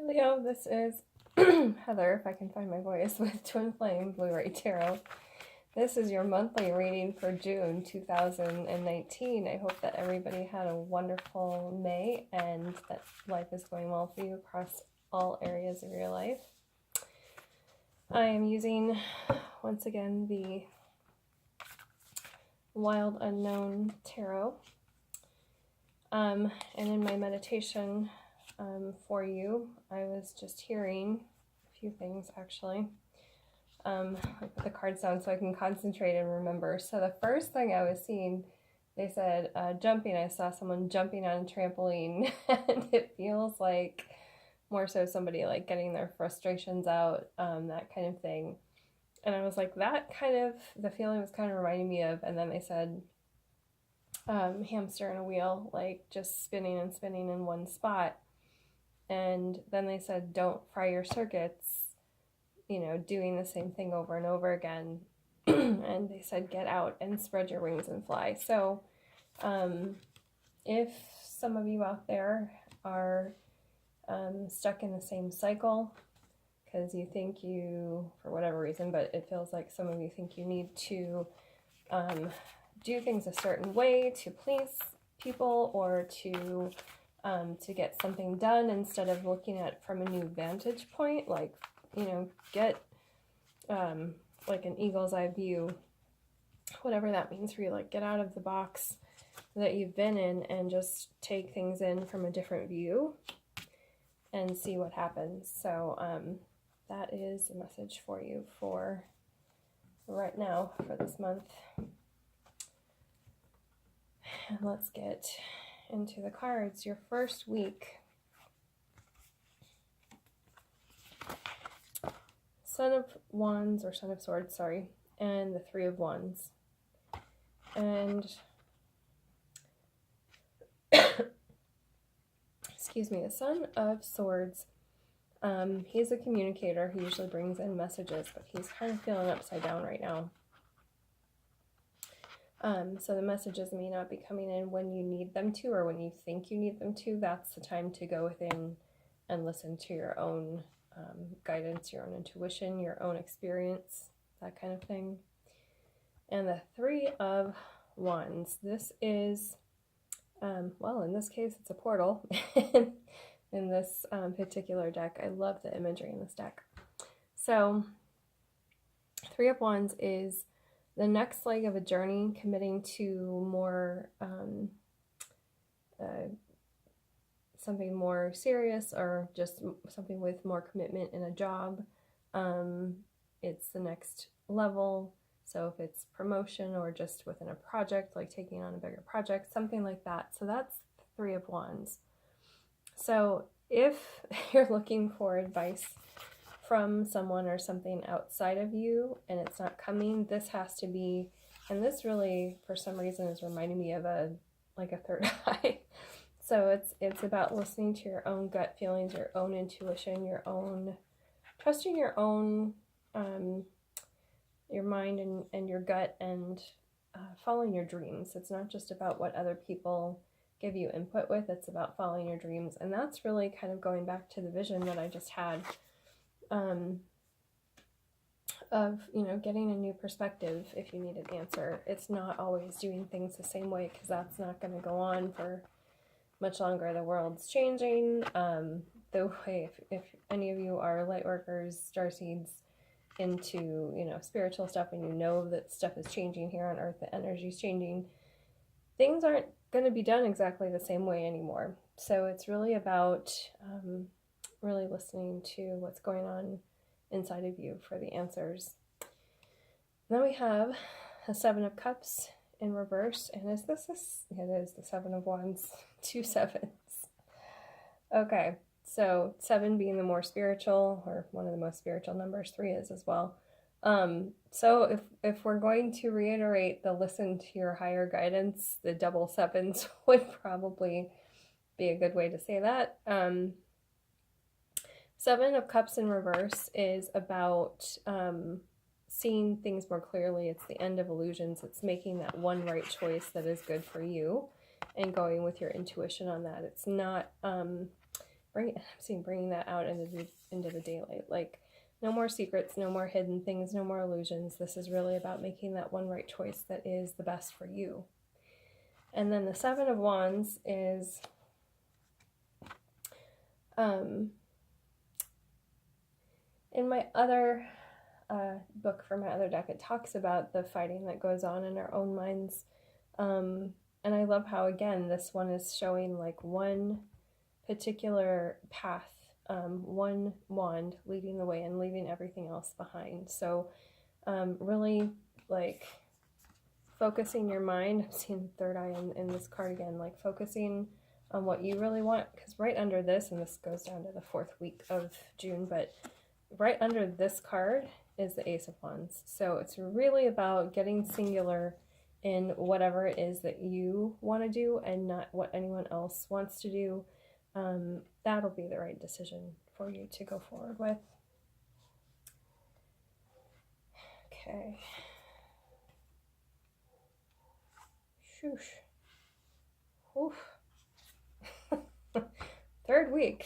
Leo, this is Heather, if I can find my voice, with Twin Flame Blu-ray Tarot. This is your monthly reading for June 2019. I hope that everybody had a wonderful May and that life is going well for you across all areas of your life. I am using, once again, the Wild Unknown Tarot. And in my meditation for you, I was just hearing a few things, actually. I put the cards down so I can concentrate and remember. So the first thing I was seeing, they said jumping. I saw someone jumping on a trampoline, and it feels like more so somebody like getting their frustrations out, that kind of thing. And I was like, that kind of, the feeling was kind of reminding me of, and then they said hamster in a wheel, like just spinning and spinning in one spot. And then they said, don't fry your circuits, you know, doing the same thing over and over again. And they said, get out and spread your wings and fly. So if some of you out there are stuck in the same cycle, because you think you, for whatever reason, but it feels like some of you think you need to do things a certain way to please people or to get something done instead of looking at it from a new vantage point, like, you know, get like an eagle's eye view, whatever that means for you, like get out of the box that you've been in and just take things in from a different view and see what happens. So that is the message for you for right now for this month. And let's get into the cards. Your first week. Son of Wands, or Son of Swords, sorry, and the Three of Wands. And, excuse me, the Son of Swords, he's a communicator who usually brings in messages, but he's kind of feeling upside down right now. So the messages may not be coming in when you need them to or when you think you need them to. That's the time to go within and listen to your own guidance, your own intuition, your own experience, that kind of thing. And the Three of Wands. This is, well, in this case, it's a portal. In this particular deck, I love the imagery in this deck. So, Three of Wands is the next leg of a journey, committing to more, something more serious, or just something with more commitment in a job. It's the next level. So if it's promotion or just within a project, like taking on a bigger project, something like that. So that's Three of Wands. So if you're looking for advice from someone or something outside of you and it's not coming, this has to be, and this really for some reason is reminding me of a third eye. So it's about listening to your own gut feelings, your own intuition, your own trusting your own your mind and your gut, and following your dreams. It's not just about what other people give you input with, it's about following your dreams. And that's really kind of going back to the vision that I just had, of, you know, getting a new perspective if you need an answer. It's not always doing things the same way, because that's not going to go on for much longer. The world's changing. The way, if any of you are light workers, starseeds, into, you know, spiritual stuff, and you know that stuff is changing here on Earth, the energy's changing, things aren't going to be done exactly the same way anymore. So it's really about really listening to what's going on inside of you for the answers. Then we have a Seven of Cups in reverse, and it is the Seven of Wands, 2 sevens. Okay, so 7 being the more spiritual, or one of the most spiritual numbers, 3 is as well. So if we're going to reiterate the listen to your higher guidance, the double sevens would probably be a good way to say that. Seven of Cups in reverse is about seeing things more clearly. It's the end of illusions. It's making that one right choice that is good for you and going with your intuition on that. It's not bringing that out into the daylight. Like, no more secrets, no more hidden things, no more illusions. This is really about making that one right choice that is the best for you. And then the Seven of Wands is in my other book for my other deck, it talks about the fighting that goes on in our own minds. And I love how, again, this one is showing like one particular path, one wand leading the way and leaving everything else behind. So really like focusing your mind. I'm seeing third eye in this card again, like focusing on what you really want, because right under this, and this goes down to the 4th week of June, but right under this card is the Ace of Wands. So it's really about getting singular in whatever it is that you want to do and not what anyone else wants to do. That'll be the right decision for you to go forward with. Okay. Shoosh. Oof. 3rd week.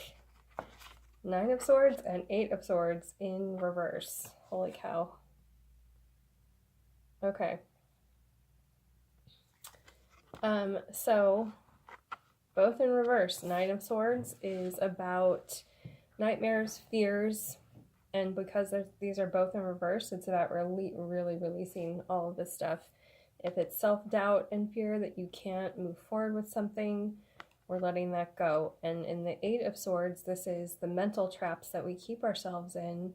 9 of Swords and 8 of Swords in reverse. Holy cow. Okay. So both in reverse. 9 of Swords is about nightmares, fears, and because these are both in reverse, it's about really releasing all of this stuff. If it's self-doubt and fear that you can't move forward with something, we're letting that go. And in the 8 of Swords, this is the mental traps that we keep ourselves in.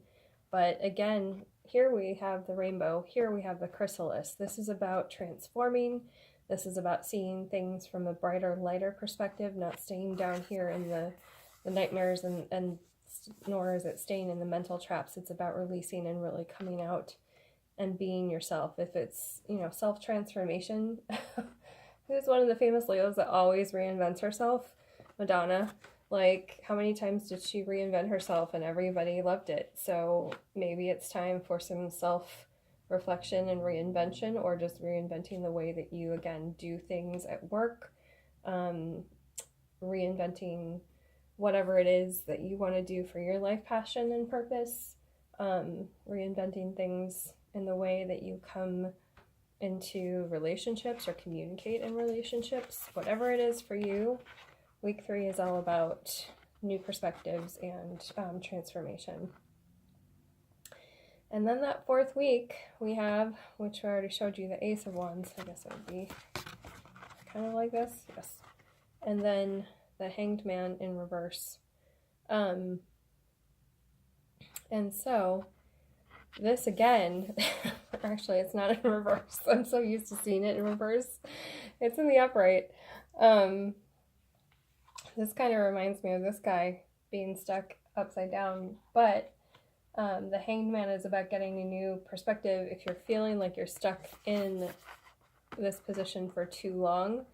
But again, here we have the rainbow, here we have the chrysalis. This is about transforming. This is about seeing things from a brighter, lighter perspective, not staying down here in the nightmares, and nor is it staying in the mental traps. It's about releasing and really coming out and being yourself. If it's, you know, self-transformation, who's one of the famous Leos that always reinvents herself? Madonna. Like, how many times did she reinvent herself and everybody loved it? So maybe it's time for some self-reflection and reinvention, or just reinventing the way that you, again, do things at work, reinventing whatever it is that you want to do for your life passion and purpose, reinventing things in the way that you come into relationships or communicate in relationships, whatever it is for you. Week 3 is all about new perspectives and transformation. And then that 4th week we have, which I already showed you, the Ace of Wands. I guess it would be kind of like this. Yes. And then the Hanged Man in reverse. And so this again, actually it's not in reverse. I'm so used to seeing it in reverse. It's in the upright. This kind of reminds me of this guy being stuck upside down, but the Hanged Man is about getting a new perspective. If you're feeling like you're stuck in this position for too long,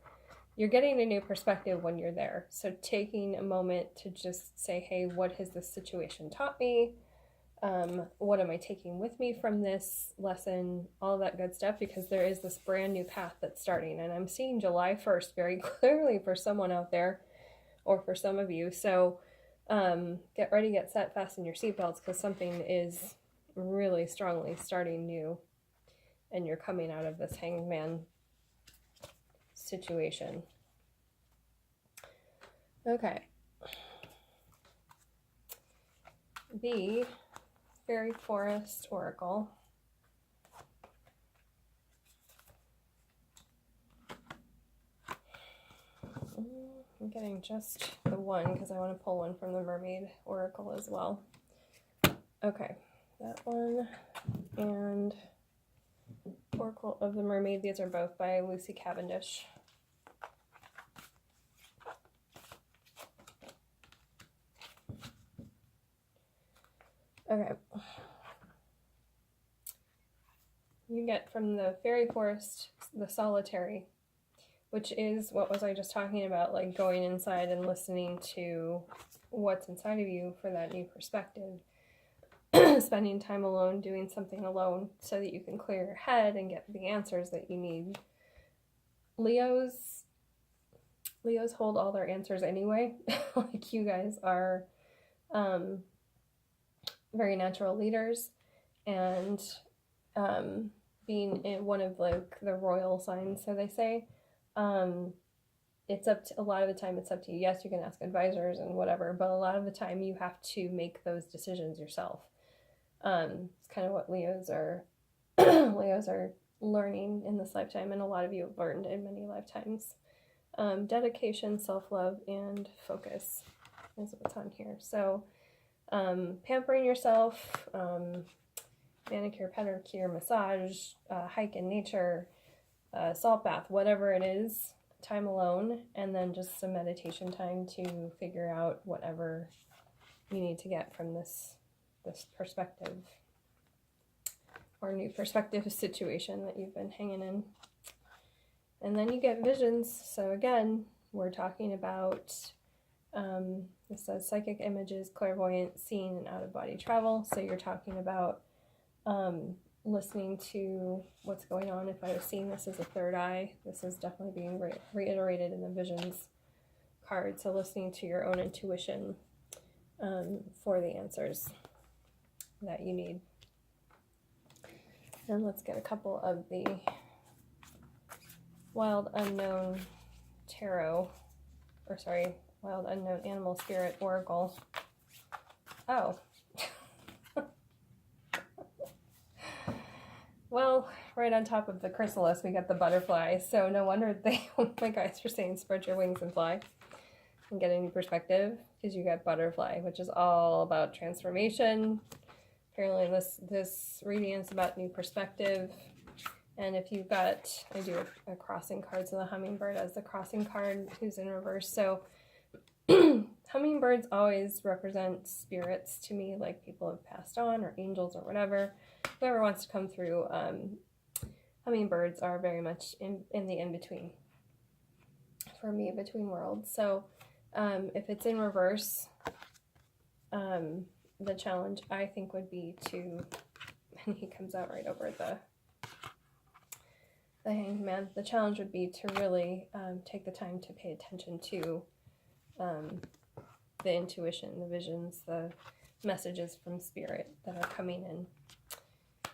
you're getting a new perspective when you're there. So taking a moment to just say, hey, what has this situation taught me? What am I taking with me from this lesson? All that good stuff, because there is this brand new path that's starting. And I'm seeing July 1st very clearly for someone out there, or for some of you. So get ready, get set, fasten your seatbelts, because something is really strongly starting new. And you're coming out of this Hanged Man situation. Okay. The Fairy Forest Oracle. I'm getting just the one because I want to pull one from the Mermaid Oracle as well. Okay, that one and Oracle of the Mermaid. These are both by Lucy Cavendish. Okay. You get from the Fairy Forest the Solitary, which is what was I just talking about, like going inside and listening to what's inside of you for that new perspective. Spending time alone, doing something alone so that you can clear your head and get the answers that you need. Leos Leos hold all their answers anyway. Like, you guys are very natural leaders, and being in one of like the royal signs, so they say, it's up to, a lot of the time it's up to you. Yes, you can ask advisors and whatever, but a lot of the time you have to make those decisions yourself. It's kind of what Leos are Leos are learning in this lifetime, and a lot of you have learned in many lifetimes. Dedication, self-love, and focus is what's on here. So pampering yourself, manicure, pedicure, massage, hike in nature, salt bath, whatever it is, time alone, and then just some meditation time to figure out whatever you need to get from this perspective or new perspective situation that you've been hanging in. And then you get visions. So again, we're talking about, this says psychic images, clairvoyant, seeing, and out-of-body travel. So you're talking about listening to what's going on. If I was seeing this as a third eye, this is definitely being reiterated in the visions card. So listening to your own intuition for the answers that you need. And let's get a couple of the Wild Unknown Tarot, or sorry, Wild Unknown Animal Spirit Oracle. Oh. Well, right on top of the chrysalis, we got the butterfly. So no wonder my guys are saying spread your wings and fly and get a new perspective, because you got butterfly, which is all about transformation. Apparently this reading is about new perspective. And if you've got, I do a crossing card, so the hummingbird as the crossing card, who's in reverse. So hummingbirds always represent spirits to me, like people have passed on, or angels, or whatever. Whoever wants to come through, hummingbirds are very much in the in-between for me, between worlds. So if it's in reverse, the challenge I think would be to, and he comes out right over the Hanged Man, the challenge would be to really take the time to pay attention to the intuition, the visions, the messages from spirit that are coming in,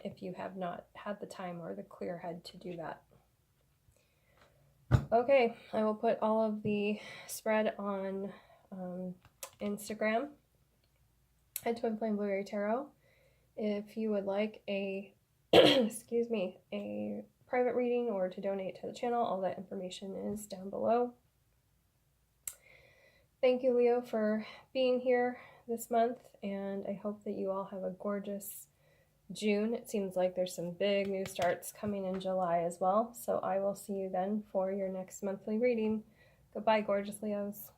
if you have not had the time or the clear head to do that. Okay, I will put all of the spread on Instagram at Twin Flame Blueberry Tarot. If you would like a excuse me, a private reading or to donate to the channel, all that information is down below. Thank you, Leo, for being here this month, and I hope that you all have a gorgeous June. It seems like there's some big new starts coming in July as well, so I will see you then for your next monthly reading. Goodbye, gorgeous Leos.